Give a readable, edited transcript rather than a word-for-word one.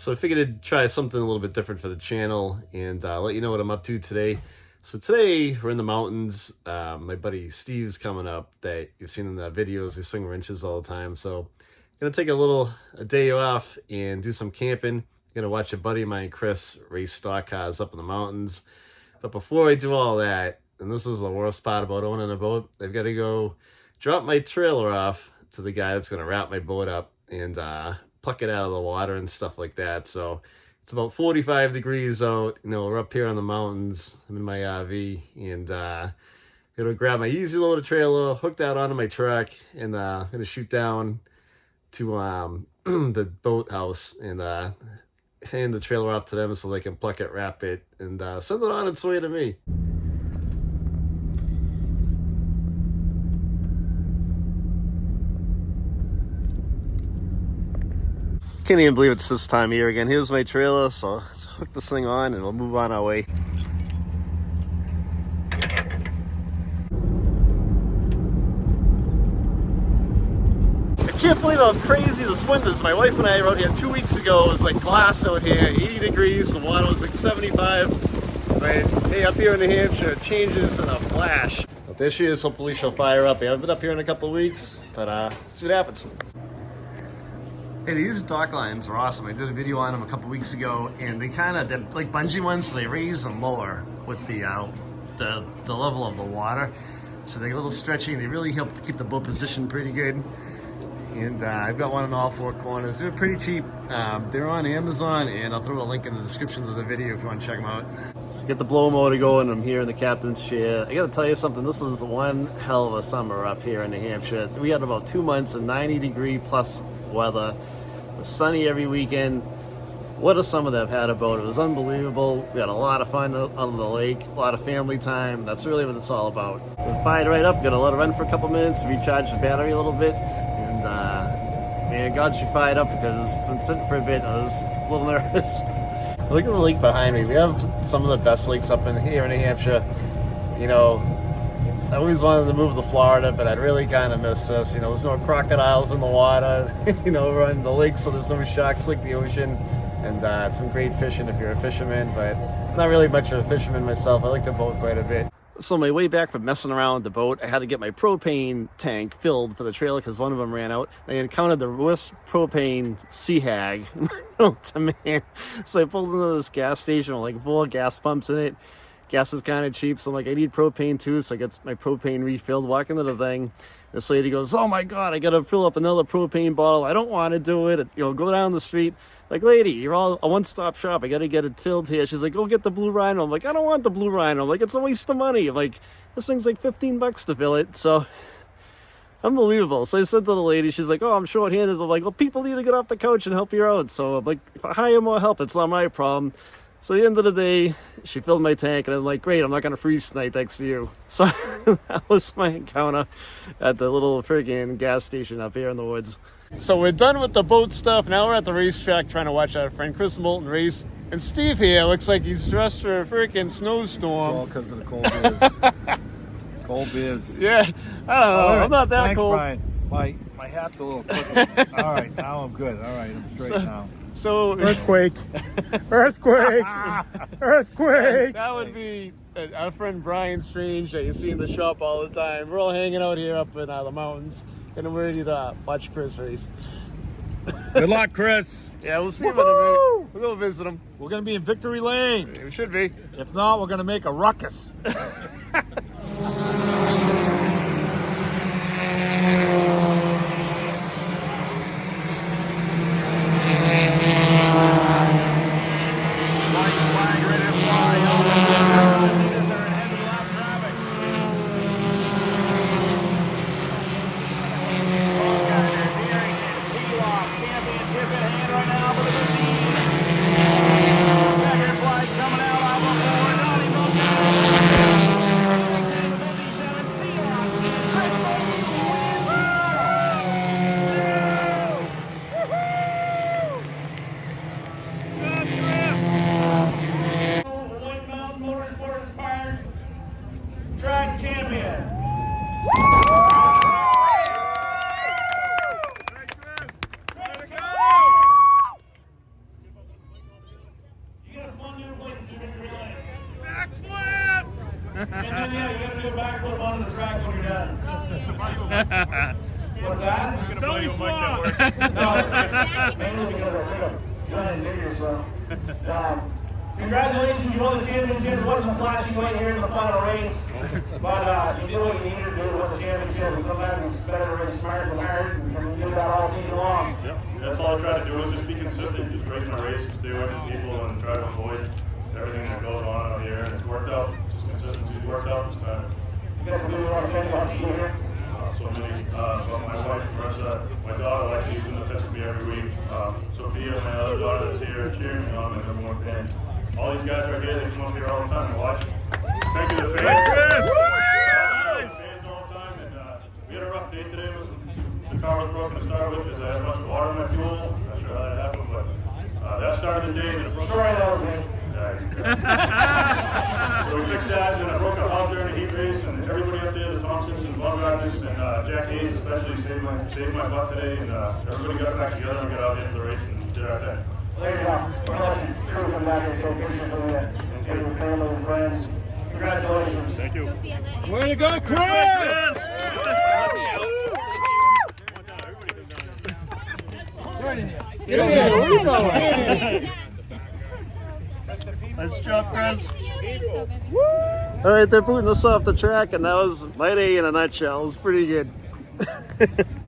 So I figured I'd try something a little bit different for the channel and let you know what I'm up to today. So today we're in the mountains. My buddy Steve's coming up that you've seen in the videos. We swing wrenches all the time. So I'm gonna take a day off and do some camping. I'm gonna watch a buddy of mine, Chris, race stock cars up in the mountains. But before I do all that, and this is the worst part about owning a boat, I've got to go drop my trailer off to the guy that's gonna wrap my boat up and pluck it out of the water and stuff like that. So it's about 45 degrees out. You know, we're up here on the mountains. I'm in my RV and gonna grab my easy loader trailer, hook that onto my truck, and gonna shoot down to the boathouse and hand the trailer off to them so they can pluck it, wrap it, and send it on its way to me. Can't even believe it's this time of year again. Here's my trailer, so let's hook this thing on and we'll move on our way. I can't believe how crazy this wind is. My wife and I were out here 2 weeks ago. It was like glass out here, 80 degrees, the water was like 75. But hey, up here in New Hampshire, it changes in a flash. But there she is, hopefully she'll fire up. I haven't been up here in a couple of weeks, but see what happens. Hey, these dock lines are awesome. I did a video on them a couple weeks ago, and they're like bungee ones, so they raise and lower with the level of the water. So they're a little stretchy, and they really help to keep the boat positioned pretty good. And I've got one in all four corners. They're pretty cheap. They're on Amazon, and I'll throw a link in the description of the video if you want to check them out. So get the blow motor going. I'm here in the captain's chair. I got to tell you something. This was one hell of a summer up here in New Hampshire. We had about 2 months of 90-degree plus weather. It was sunny every weekend. What a summer that I've had about it. It was unbelievable. We had a lot of fun on the lake, a lot of family time. That's really what it's all about. We fired right up, got to let it run for a couple minutes, recharge the battery a little bit, and man, God, she fired up because it's been sitting for a bit. I was a little nervous. Look at the lake behind me. We have some of the best lakes up in here in New Hampshire. You know, I always wanted to move to Florida, but I'd really kind of miss this. You know, there's no crocodiles in the water. You know, we're on the lake, so there's no sharks like the ocean. And some great fishing if you're a fisherman, but not really much of a fisherman myself. I like to boat quite a bit. So on my way back from messing around with the boat, I had to get my propane tank filled for the trailer because one of them ran out. I encountered the worst propane sea hag to man. So I pulled into this gas station with like 4 gas pumps in it. Gas is kind of cheap, so I'm like, I need propane too, so I get my propane refilled, walk into the thing. This lady goes, oh my God, I gotta fill up another propane bottle. I don't want to do it. You know, go down the street. Like, lady, you're all a one-stop shop. I gotta get it filled here. She's like, go get the Blue Rhino. I'm like, I don't want the Blue Rhino. I'm like, it's a waste of money. I'm like, this thing's like $15 to fill it. So, unbelievable. So I said to the lady, she's like, oh, I'm short-handed. I'm like, well, people need to get off the couch and help you out. So I'm like, if I hire more help, it's not my problem. So at the end of the day, she filled my tank, and I'm like, great, I'm not going to freeze tonight thanks to you. So that was my encounter at the little friggin' gas station up here in the woods. So we're done with the boat stuff. Now we're at the racetrack trying to watch our friend Chris Moulton race. And Steve here looks like he's dressed for a freaking snowstorm. It's all because of the cold beers. Cold beers. Yeah, I don't know. I'm not that Thanks, cold. Brian. My hat's a little crooked. All right, now I'm good. All right, I'm straight now. So Earthquake. Earthquake. Earthquake. that would be our friend Brian Strange that you see in the shop all the time. We're all hanging out here up in the mountains, and we're ready to watch Chris race. Good luck, Chris. Yeah, we'll see him in a minute. We'll go visit him. We're going to be in Victory Lane. We should be. If not, we're going to make a ruckus. then yeah, you gotta do a backflip onto the track when you're done. What's that? Belly flop. No, mainly because I think I'm trying to figure so. Congratulations, you won the championship. It wasn't a flashy win here in the final race, but you did what you needed to do to win the championship. And sometimes it's better to race smart than hard, and you do that all season long. Yep. That's all I try to do is just be consistent, just race my race, and stay away from people, and try to avoid everything that goes on out here. And it's worked out. Just consistency worked out this time. You guys can do what I'm saying about you here. So many, but my wife, Marissa, my daughter, Lexi, who's in the pits with me every week. Sophia, my other daughter that's here, cheering me on, and everyone fan. All these guys right here, they come up here all the time and watch. Thank you to the fans. Fans all the time, and we had a rough day today. The car was broken to start with because I had a bunch of water in my fuel. Not sure how that happened, but that started the day. And it broke. Sorry, that was me. So we fixed that, and I broke a hub during the heat race, and everybody up there, the Thompsons and Bumgarners and Jack Hayes especially saved my butt today, and everybody got back together and got out into the race and did our thing. There you go. We're going to let you come back and take pictures with you and your family and friends. Congratulations. Thank you. Way to go, Chris! Nice job, Chris. All right, they're booting us off the track, and that was my day in a nutshell. It was pretty good.